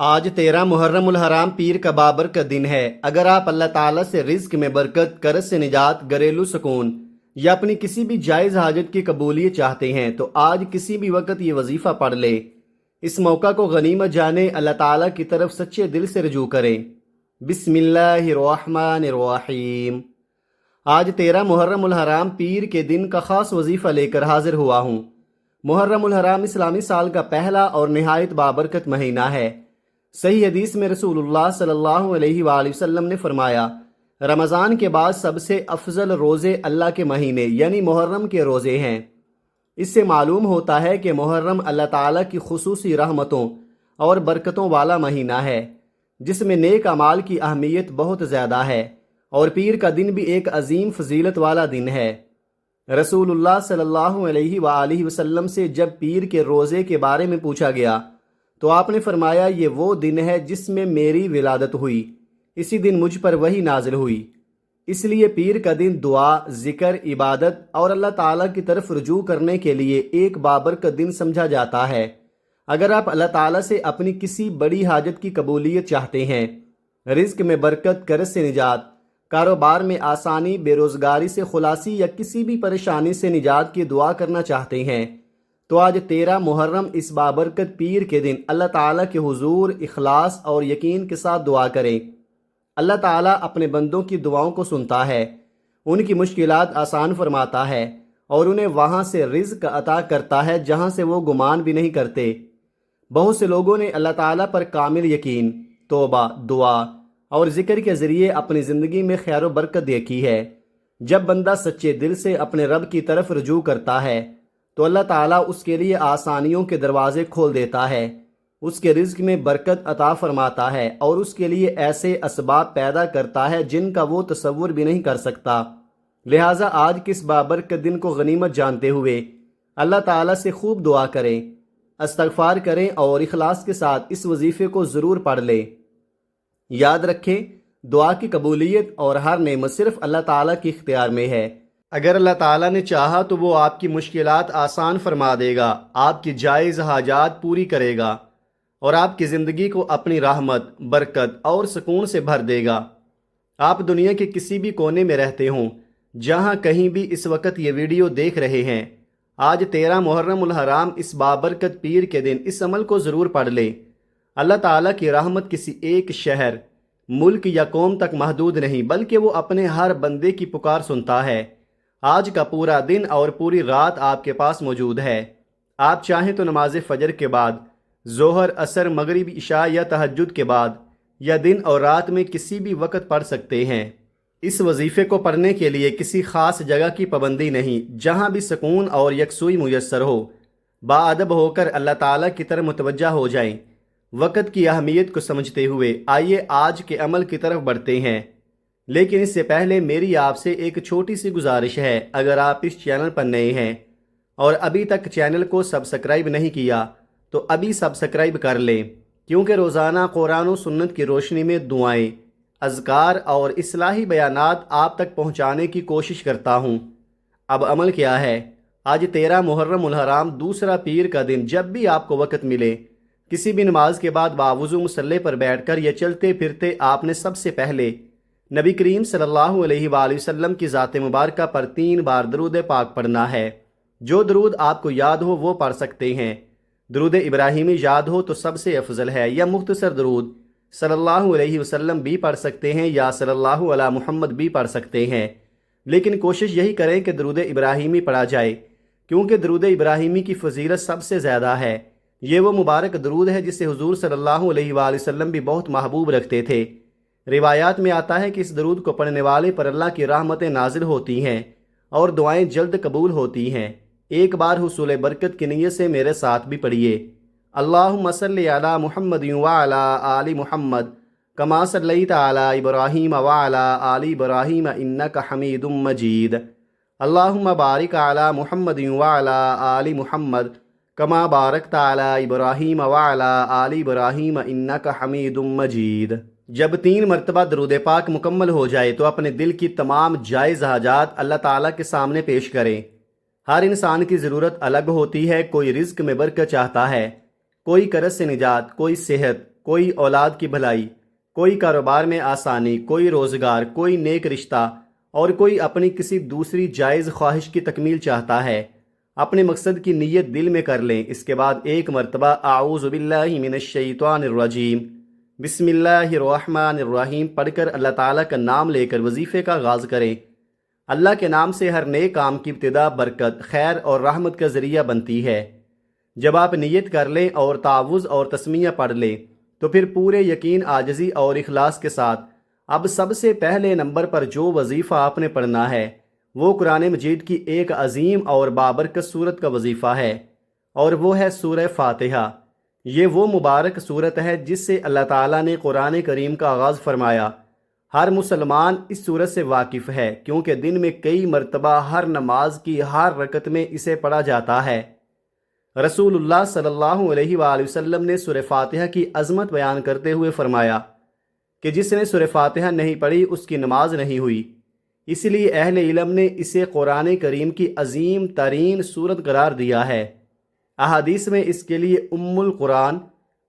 آج 13 محرم الحرام پیر کا بابرکت دن ہے۔ اگر آپ اللہ تعالیٰ سے رزق میں برکت، قرض سے نجات، گھریلو سکون یا اپنی کسی بھی جائز حاجت کی قبولیت چاہتے ہیں تو آج کسی بھی وقت یہ وظیفہ پڑھ لے۔ اس موقع کو غنیمت جانے، اللہ تعالیٰ کی طرف سچے دل سے رجوع کریں۔ بسم اللہ الرحمن الرحیم۔ آج 13 محرم الحرام پیر کے دن کا خاص وظیفہ لے کر حاضر ہوا ہوں۔ محرم الحرام اسلامی سال کا پہلا اور نہایت بابرکت مہینہ ہے۔ صحیح حدیث میں رسول اللہ صلی اللہ علیہ وآلہ وسلم نے فرمایا، رمضان کے بعد سب سے افضل روزے اللہ کے مہینے یعنی محرم کے روزے ہیں۔ اس سے معلوم ہوتا ہے کہ محرم اللہ تعالیٰ کی خصوصی رحمتوں اور برکتوں والا مہینہ ہے، جس میں نیک اعمال کی اہمیت بہت زیادہ ہے، اور پیر کا دن بھی ایک عظیم فضیلت والا دن ہے۔ رسول اللہ صلی اللہ علیہ وآلہ وسلم سے جب پیر کے روزے کے بارے میں پوچھا گیا تو آپ نے فرمایا، یہ وہ دن ہے جس میں میری ولادت ہوئی، اسی دن مجھ پر وحی نازل ہوئی۔ اس لیے پیر کا دن دعا، ذکر، عبادت اور اللہ تعالیٰ کی طرف رجوع کرنے کے لیے ایک بابرکت دن سمجھا جاتا ہے۔ اگر آپ اللہ تعالیٰ سے اپنی کسی بڑی حاجت کی قبولیت چاہتے ہیں، رزق میں برکت، قرض سے نجات، کاروبار میں آسانی، بے روزگاری سے خلاصی یا کسی بھی پریشانی سے نجات کی دعا کرنا چاہتے ہیں تو آج 13 محرم اس بابرکت پیر کے دن اللہ تعالیٰ کے حضور اخلاص اور یقین کے ساتھ دعا کریں۔ اللہ تعالیٰ اپنے بندوں کی دعاؤں کو سنتا ہے، ان کی مشکلات آسان فرماتا ہے اور انہیں وہاں سے رزق عطا کرتا ہے جہاں سے وہ گمان بھی نہیں کرتے۔ بہت سے لوگوں نے اللہ تعالیٰ پر کامل یقین، توبہ، دعا اور ذکر کے ذریعے اپنی زندگی میں خیر و برکت دیکھی ہے۔ جب بندہ سچے دل سے اپنے رب کی طرف رجوع کرتا ہے تو اللہ تعالیٰ اس کے لیے آسانیوں کے دروازے کھول دیتا ہے، اس کے رزق میں برکت عطا فرماتا ہے اور اس کے لیے ایسے اسباب پیدا کرتا ہے جن کا وہ تصور بھی نہیں کر سکتا۔ لہٰذا آج کس بابرکت دن کو غنیمت جانتے ہوئے اللہ تعالیٰ سے خوب دعا کریں، استغفار کریں اور اخلاص کے ساتھ اس وظیفے کو ضرور پڑھ لیں۔ یاد رکھیں، دعا کی قبولیت اور ہر نعمت صرف اللہ تعالیٰ کے اختیار میں ہے۔ اگر اللہ تعالیٰ نے چاہا تو وہ آپ کی مشکلات آسان فرما دے گا، آپ کی جائز حاجات پوری کرے گا اور آپ کی زندگی کو اپنی رحمت، برکت اور سکون سے بھر دے گا۔ آپ دنیا کے کسی بھی کونے میں رہتے ہوں، جہاں کہیں بھی اس وقت یہ ویڈیو دیکھ رہے ہیں، آج 13 محرم الحرام اس بابرکت پیر کے دن اس عمل کو ضرور پڑھ لیں۔ اللہ تعالیٰ کی رحمت کسی ایک شہر، ملک یا قوم تک محدود نہیں، بلکہ وہ اپنے ہر بندے کی پکار سنتا ہے۔ آج کا پورا دن اور پوری رات آپ کے پاس موجود ہے۔ آپ چاہیں تو نماز فجر کے بعد، ظہر، عصر، مغرب، عشاء یا تہجد کے بعد یا دن اور رات میں کسی بھی وقت پڑھ سکتے ہیں۔ اس وظیفے کو پڑھنے کے لیے کسی خاص جگہ کی پابندی نہیں، جہاں بھی سکون اور یکسوئی میسر ہو۔ باادب ہو کر اللہ تعالیٰ کی طرف متوجہ ہو جائیں۔ وقت کی اہمیت کو سمجھتے ہوئے آئیے آج کے عمل کی طرف بڑھتے ہیں، لیکن اس سے پہلے میری آپ سے ایک چھوٹی سی گزارش ہے۔ اگر آپ اس چینل پر نئے ہیں اور ابھی تک چینل کو سبسکرائب نہیں کیا تو ابھی سبسکرائب کر لیں، کیونکہ روزانہ قرآن و سنت کی روشنی میں دعائیں، اذکار اور اصلاحی بیانات آپ تک پہنچانے کی کوشش کرتا ہوں۔ اب عمل کیا ہے؟ آج 13 محرم الحرام دوسرا پیر کا دن، جب بھی آپ کو وقت ملے، کسی بھی نماز کے بعد باوضو مصلی پر بیٹھ کر یا چلتے پھرتے آپ نے سب سے پہلے نبی کریم صلی اللہ علیہ وآلہ وسلم کی ذات مبارکہ پر 3 بار درود پاک پڑھنا ہے۔ جو درود آپ کو یاد ہو وہ پڑھ سکتے ہیں۔ درود ابراہیمی یاد ہو تو سب سے افضل ہے، یا مختصر درود صلی اللہ علیہ وسلم بھی پڑھ سکتے ہیں یا صلی اللہ علی محمد بھی پڑھ سکتے ہیں، لیکن کوشش یہی کریں کہ درود ابراہیمی پڑھا جائے، کیونکہ درود ابراہیمی کی فضیلت سب سے زیادہ ہے۔ یہ وہ مبارک درود ہے جسے حضور صلی اللہ علیہ وآلہ وسلم بھی بہت محبوب رکھتے تھے۔ روایات میں آتا ہے کہ اس درود کو پڑھنے والے پر اللہ کی رحمتیں نازل ہوتی ہیں اور دعائیں جلد قبول ہوتی ہیں۔ ایک بار حصول برکت کی نیت سے میرے ساتھ بھی پڑھیے۔ اللہم صلی علی محمد وعلی آل محمد کما صلیت علی ابراہیم وعلی آل ابراہیم انک حمید مجید۔ اللہم بارک علی محمد وعلی آل محمد کما بارکت علی ابراہیم وعلی آل ابراہیم انک حمید مجید۔ جب 3 مرتبہ درود پاک مکمل ہو جائے تو اپنے دل کی تمام جائز حاجات اللہ تعالیٰ کے سامنے پیش کریں۔ ہر انسان کی ضرورت الگ ہوتی ہے، کوئی رزق میں برکت چاہتا ہے، کوئی قرض سے نجات، کوئی صحت، کوئی اولاد کی بھلائی، کوئی کاروبار میں آسانی، کوئی روزگار، کوئی نیک رشتہ اور کوئی اپنی کسی دوسری جائز خواہش کی تکمیل چاہتا ہے، اپنے مقصد کی نیت دل میں کر لیں۔ اس کے بعد ایک مرتبہ اعوذ باللہ من الشیطان الرجیم بسم اللہ الرحمن الرحیم پڑھ کر اللہ تعالیٰ کا نام لے کر وظیفے کا آغاز کریں۔ اللہ کے نام سے ہر نیک کام کی ابتدا برکت، خیر اور رحمت کا ذریعہ بنتی ہے۔ جب آپ نیت کر لیں اور تعوذ اور تسمیہ پڑھ لیں تو پھر پورے یقین، عاجزی اور اخلاص کے ساتھ اب سب سے پہلے نمبر پر جو وظیفہ آپ نے پڑھنا ہے وہ قرآن مجید کی ایک عظیم اور بابرکت سورت کا وظیفہ ہے، اور وہ ہے سورہ فاتحہ۔ یہ وہ مبارک سورت ہے جس سے اللہ تعالیٰ نے قرآن کریم کا آغاز فرمایا۔ ہر مسلمان اس سورت سے واقف ہے کیونکہ دن میں کئی مرتبہ ہر نماز کی ہر رکعت میں اسے پڑھا جاتا ہے۔ رسول اللہ صلی اللہ علیہ وآلہ وسلم نے سورہ فاتحہ کی عظمت بیان کرتے ہوئے فرمایا کہ جس نے سورہ فاتحہ نہیں پڑھی اس کی نماز نہیں ہوئی۔ اس لیے اہل علم نے اسے قرآن کریم کی عظیم ترین سورت قرار دیا ہے۔ احادیث میں اس کے لیے ام القرآن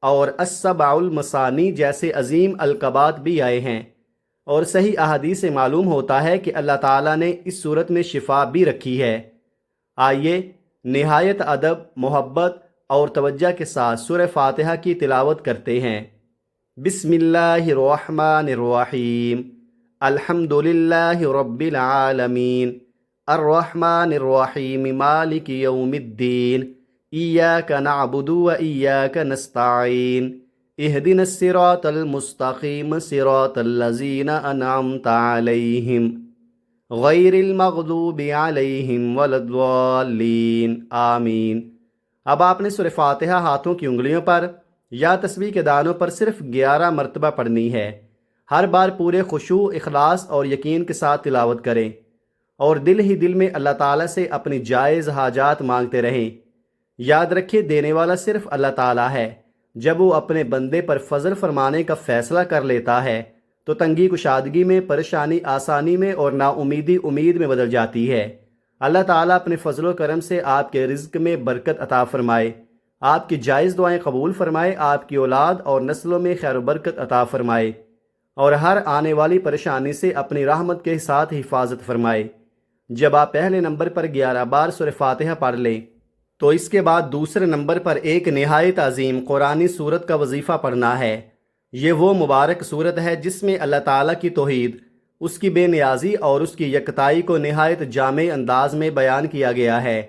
اور السبع المثانی جیسے عظیم القابات بھی آئے ہیں، اور صحیح احادیث سے معلوم ہوتا ہے کہ اللہ تعالیٰ نے اس صورت میں شفا بھی رکھی ہے۔ آئیے نہایت ادب، محبت اور توجہ کے ساتھ سورہ فاتحہ کی تلاوت کرتے ہیں۔ بسم اللہ الرحمن الرحیم، الحمد للہ رب العالمین، الرحمن الرحیم، مالک یوم الدین، ایاک نعبد و ایاک نستعین، اہدنا الصراط المستقیم، صراط الذین انعمت علیہم، غیر المغضوب علیہم ولا الضالین، آمین۔ اب آپ نے سورہ فاتحہ ہاتھوں کی انگلیوں پر یا تسبیح کے دانوں پر صرف 11 مرتبہ پڑھنی ہے۔ ہر بار پورے خشوع، اخلاص اور یقین کے ساتھ تلاوت کریں، اور دل ہی دل میں اللہ تعالیٰ سے اپنی جائز حاجات مانگتے رہیں۔ یاد رکھیں، دینے والا صرف اللہ تعالیٰ ہے۔ جب وہ اپنے بندے پر فضل فرمانے کا فیصلہ کر لیتا ہے تو تنگی کشادگی میں، پریشانی آسانی میں اور نا امیدی امید میں بدل جاتی ہے۔ اللہ تعالیٰ اپنے فضل و کرم سے آپ کے رزق میں برکت عطا فرمائے، آپ کی جائز دعائیں قبول فرمائے، آپ کی اولاد اور نسلوں میں خیر و برکت عطا فرمائے، اور ہر آنے والی پریشانی سے اپنی رحمت کے ساتھ حفاظت فرمائے۔ جب آپ پہلے نمبر پر 11 بار سورہ فاتحہ پڑھ لیں تو اس کے بعد دوسرے نمبر پر ایک نہایت عظیم قرآنی سورت کا وظیفہ پڑھنا ہے۔ یہ وہ مبارک سورت ہے جس میں اللہ تعالیٰ کی توحید، اس کی بے نیازی اور اس کی یکتائی کو نہایت جامع انداز میں بیان کیا گیا ہے۔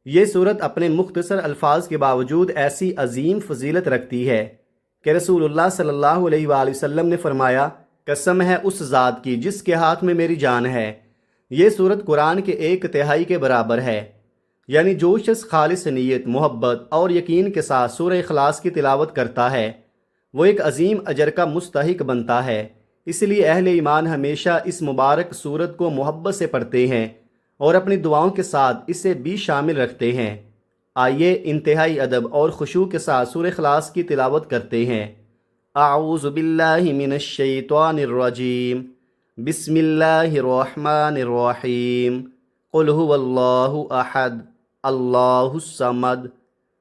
یہ سورت اپنے مختصر الفاظ کے باوجود ایسی عظیم فضیلت رکھتی ہے کہ رسول اللہ صلی اللہ علیہ وآلہ وسلم نے فرمایا، قسم ہے اس ذات کی جس کے ہاتھ میں میری جان ہے، یہ سورت قرآن کے 1/3 کے برابر ہے۔ یعنی جو شخص خالص نیت، محبت اور یقین کے ساتھ سورہ اخلاص کی تلاوت کرتا ہے وہ ایک عظیم اجر کا مستحق بنتا ہے۔ اس لیے اہل ایمان ہمیشہ اس مبارک سورت کو محبت سے پڑھتے ہیں اور اپنی دعاؤں کے ساتھ اسے بھی شامل رکھتے ہیں۔ آئیے انتہائی ادب اور خشوع کے ساتھ سورہ اخلاص کی تلاوت کرتے ہیں۔ اعوذ باللہ من الشیطان الرجیم، بسم اللہ الرحمن الرحیم، قل هو اللہ احد، اللہ الصمد،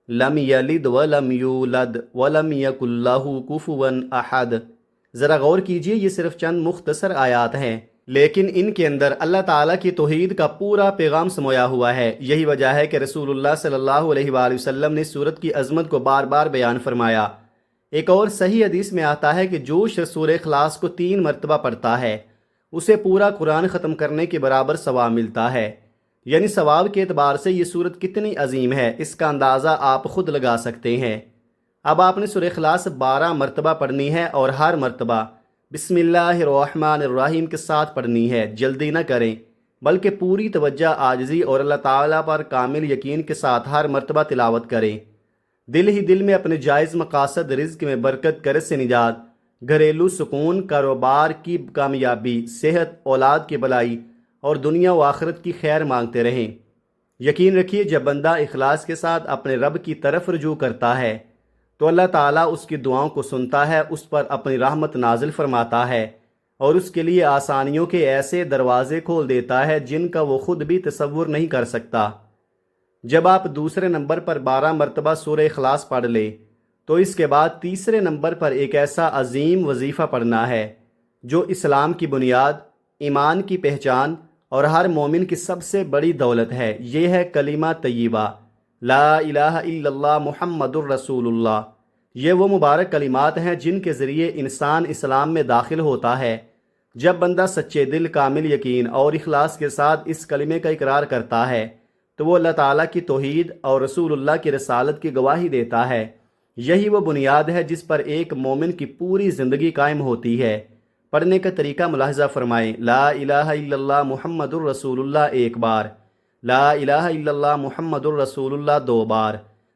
لم یلد ولم یولد ولم یکن لہ کفوا احد۔ ذرا غور کیجئے، یہ صرف چند مختصر آیات ہیں لیکن ان کے اندر اللہ تعالیٰ کی توحید کا پورا پیغام سمویا ہوا ہے۔ یہی وجہ ہے کہ رسول اللہ صلی اللہ علیہ وآلہ وسلم نے سورت کی عظمت کو بار بار بیان فرمایا۔ ایک اور صحیح حدیث میں آتا ہے کہ جو شخص سورہ اخلاص کو 3 مرتبہ پڑھتا ہے اسے پورا قرآن ختم کرنے کے برابر ثواب ملتا ہے۔ یعنی ثواب کے اعتبار سے یہ سورت کتنی عظیم ہے اس کا اندازہ آپ خود لگا سکتے ہیں۔ اب آپ نے سورہ اخلاص 12 مرتبہ پڑھنی ہے اور ہر مرتبہ بسم اللہ الرحمن الرحیم کے ساتھ پڑھنی ہے۔ جلدی نہ کریں بلکہ پوری توجہ، عاجزی اور اللہ تعالیٰ پر کامل یقین کے ساتھ ہر مرتبہ تلاوت کریں۔ دل ہی دل میں اپنے جائز مقاصد، رزق میں برکت، قرض سے نجات، گھریلو سکون، کاروبار کی کامیابی، صحت، اولاد کی بھلائی اور دنیا و آخرت کی خیر مانگتے رہیں۔ یقین رکھیے جب بندہ اخلاص کے ساتھ اپنے رب کی طرف رجوع کرتا ہے تو اللہ تعالیٰ اس کی دعاؤں کو سنتا ہے، اس پر اپنی رحمت نازل فرماتا ہے اور اس کے لیے آسانیوں کے ایسے دروازے کھول دیتا ہے جن کا وہ خود بھی تصور نہیں کر سکتا۔ جب آپ دوسرے نمبر پر 12 مرتبہ سورہ اخلاص پڑھ لیں تو اس کے بعد تیسرے نمبر پر ایک ایسا عظیم وظیفہ پڑھنا ہے جو اسلام کی بنیاد، ایمان کی پہچان اور ہر مومن کی سب سے بڑی دولت ہے۔ یہ ہے کلمہ طیبہ، لا الہ الا اللہ محمد الرسول اللہ۔ یہ وہ مبارک کلمات ہیں جن کے ذریعے انسان اسلام میں داخل ہوتا ہے۔ جب بندہ سچے دل، کامل یقین اور اخلاص کے ساتھ اس کلمے کا اقرار کرتا ہے تو وہ اللہ تعالیٰ کی توحید اور رسول اللہ کی رسالت کی گواہی دیتا ہے۔ یہی وہ بنیاد ہے جس پر ایک مومن کی پوری زندگی قائم ہوتی ہے۔ پڑھنے کا طریقہ ملاحظہ فرمائیں۔ لا الہ الا اللہ محمد الرسول اللہ ایک بار، لا الہ الا اللہ محمد الرسول اللہ دو بار،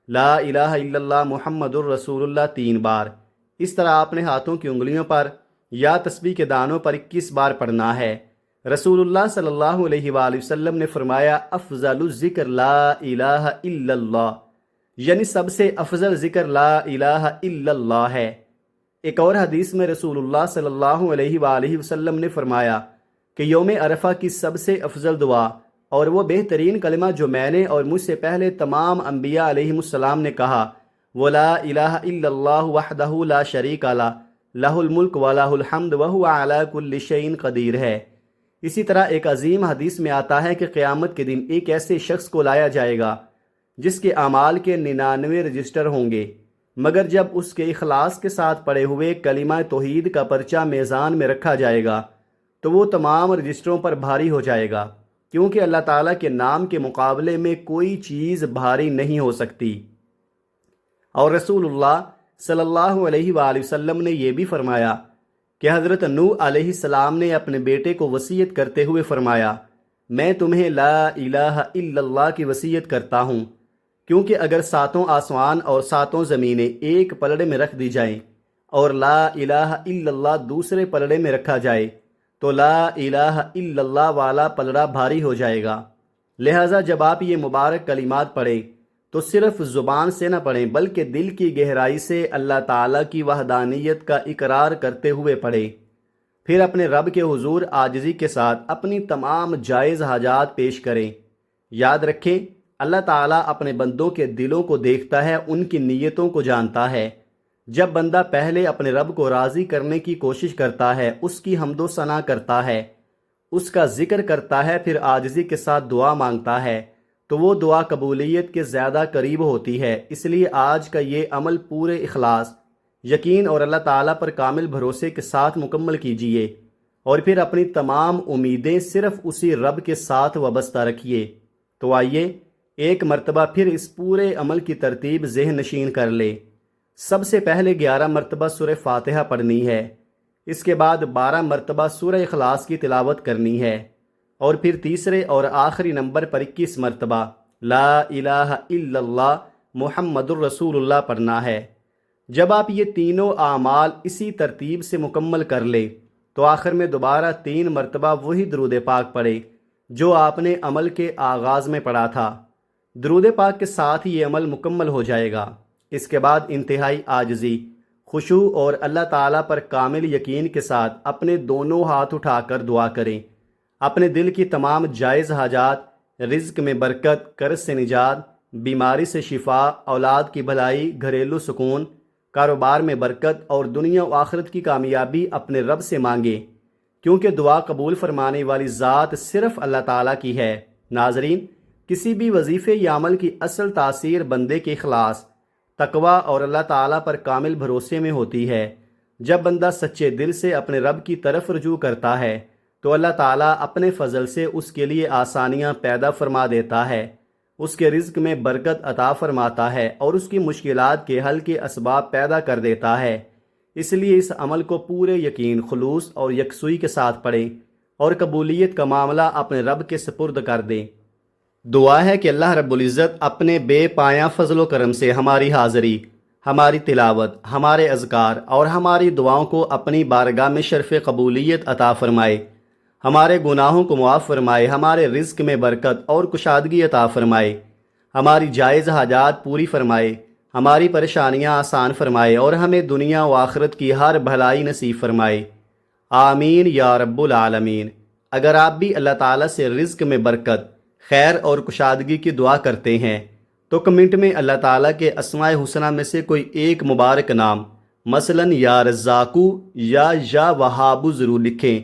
لا الہ الا اللہ محمد الرسول اللہ تین بار۔ اس طرح اپنے ہاتھوں کی انگلیوں پر یا تسبیح کے دانوں پر 21 بار پڑھنا ہے۔ رسول اللہ صلی اللہ علیہ وآلہ وسلم نے فرمایا افضل الذکر لا الہ الا اللہ، یعنی سب سے افضل ذکر لا الہ الا اللہ ہے۔ ایک اور حدیث میں رسول اللہ صلی اللہ علیہ وآلہ وسلم نے فرمایا کہ یوم عرفہ کی سب سے افضل دعا اور وہ بہترین کلمہ جو میں نے اور مجھ سے پہلے تمام انبیاء علیہم السلام نے کہا وہ لا الہ الا اللہ وحدہ لا شریک لہ، لہ الملک و لہ الحمد وہو علی کل شیء قدیر ہے۔ اسی طرح ایک عظیم حدیث میں آتا ہے کہ قیامت کے دن ایک ایسے شخص کو لایا جائے گا جس کے اعمال کے 99 رجسٹر ہوں گے، مگر جب اس کے اخلاص کے ساتھ پڑے ہوئے کلمہ توحید کا پرچہ میزان میں رکھا جائے گا تو وہ تمام رجسٹروں پر بھاری ہو جائے گا، کیونکہ اللہ تعالیٰ کے نام کے مقابلے میں کوئی چیز بھاری نہیں ہو سکتی۔ اور رسول اللہ صلی اللہ علیہ وآلہ وسلم نے یہ بھی فرمایا کہ حضرت نوح علیہ السلام نے اپنے بیٹے کو وصیت کرتے ہوئے فرمایا میں تمہیں لا الہ الا اللہ کی وصیت کرتا ہوں، کیونکہ اگر ساتوں آسمان اور ساتوں زمینیں ایک پلڑے میں رکھ دی جائیں اور لا الہ الا اللہ دوسرے پلڑے میں رکھا جائے تو لا الہ الا اللہ والا پلڑا بھاری ہو جائے گا۔ لہٰذا جب آپ یہ مبارک کلمات پڑھیں تو صرف زبان سے نہ پڑھیں بلکہ دل کی گہرائی سے اللہ تعالیٰ کی وحدانیت کا اقرار کرتے ہوئے پڑھیں۔ پھر اپنے رب کے حضور عاجزی کے ساتھ اپنی تمام جائز حاجات پیش کریں۔ یاد رکھیں اللہ تعالیٰ اپنے بندوں کے دلوں کو دیکھتا ہے، ان کی نیتوں کو جانتا ہے۔ جب بندہ پہلے اپنے رب کو راضی کرنے کی کوشش کرتا ہے، اس کی حمد و ثنا کرتا ہے، اس کا ذکر کرتا ہے، پھر عاجزی کے ساتھ دعا مانگتا ہے تو وہ دعا قبولیت کے زیادہ قریب ہوتی ہے۔ اس لیے آج کا یہ عمل پورے اخلاص، یقین اور اللہ تعالیٰ پر کامل بھروسے کے ساتھ مکمل کیجیے، اور پھر اپنی تمام امیدیں صرف اسی رب کے ساتھ وابستہ رکھیے۔ تو آئیے ایک مرتبہ پھر اس پورے عمل کی ترتیب ذہن نشین کر لے۔ سب سے پہلے 11 مرتبہ سورہ فاتحہ پڑھنی ہے، اس کے بعد 12 مرتبہ سورہ اخلاص کی تلاوت کرنی ہے، اور پھر تیسرے اور آخری نمبر پر 21 مرتبہ لا الہ الا اللہ محمد الرسول اللہ پڑھنا ہے۔ جب آپ یہ تینوں اعمال اسی ترتیب سے مکمل کر لیں تو آخر میں دوبارہ 3 مرتبہ وہی درود پاک پڑھیں جو آپ نے عمل کے آغاز میں پڑھا تھا۔ درود پاک کے ساتھ یہ عمل مکمل ہو جائے گا۔ اس کے بعد انتہائی عاجزی، خشوع اور اللہ تعالیٰ پر کامل یقین کے ساتھ اپنے دونوں ہاتھ اٹھا کر دعا کریں۔ اپنے دل کی تمام جائز حاجات، رزق میں برکت، قرض سے نجات، بیماری سے شفا، اولاد کی بھلائی، گھریلو سکون، کاروبار میں برکت اور دنیا و آخرت کی کامیابی اپنے رب سے مانگیں، کیونکہ دعا قبول فرمانے والی ذات صرف اللہ تعالیٰ کی ہے۔ ناظرین، کسی بھی وظیفے یا عمل کی اصل تاثیر بندے کے اخلاص، تقوی اور اللہ تعالیٰ پر کامل بھروسے میں ہوتی ہے۔ جب بندہ سچے دل سے اپنے رب کی طرف رجوع کرتا ہے تو اللہ تعالیٰ اپنے فضل سے اس کے لیے آسانیاں پیدا فرما دیتا ہے، اس کے رزق میں برکت عطا فرماتا ہے اور اس کی مشکلات کے حل کے اسباب پیدا کر دیتا ہے۔ اس لیے اس عمل کو پورے یقین، خلوص اور یکسوئی کے ساتھ پڑھیں اور قبولیت کا معاملہ اپنے رب کے سپرد کر دیں۔ دعا ہے کہ اللہ رب العزت اپنے بے پایاں فضل و کرم سے ہماری حاضری، ہماری تلاوت، ہمارے اذکار اور ہماری دعاؤں کو اپنی بارگاہ میں شرف قبولیت عطا فرمائے، ہمارے گناہوں کو معاف فرمائے، ہمارے رزق میں برکت اور کشادگی عطا فرمائے، ہماری جائز حاجات پوری فرمائے، ہماری پریشانیاں آسان فرمائے اور ہمیں دنیا و آخرت کی ہر بھلائی نصیب فرمائے۔ آمین یا رب العالمین۔ اگر آپ بھی اللہ تعالیٰ سے رزق میں برکت، خیر اور کشادگی کی دعا کرتے ہیں تو کمنٹ میں اللہ تعالیٰ کے اسماء حسنہ میں سے کوئی ایک مبارک نام مثلاً یا رزاقو یا وہابو ضرور لکھیں،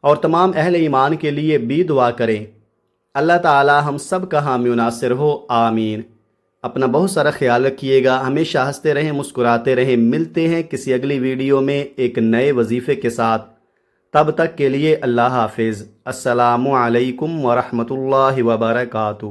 اور تمام اہل ایمان کے لیے بھی دعا کریں۔ اللہ تعالیٰ ہم سب کا حامی و ناصر ہو، آمین۔ اپنا بہت سارا خیال رکھیے گا، ہمیشہ ہنستے رہیں، مسکراتے رہیں۔ ملتے ہیں کسی اگلی ویڈیو میں ایک نئے وظیفے کے ساتھ، تب تک کے لیے اللہ حافظ۔ السلام علیکم ورحمۃ اللہ وبرکاتہ۔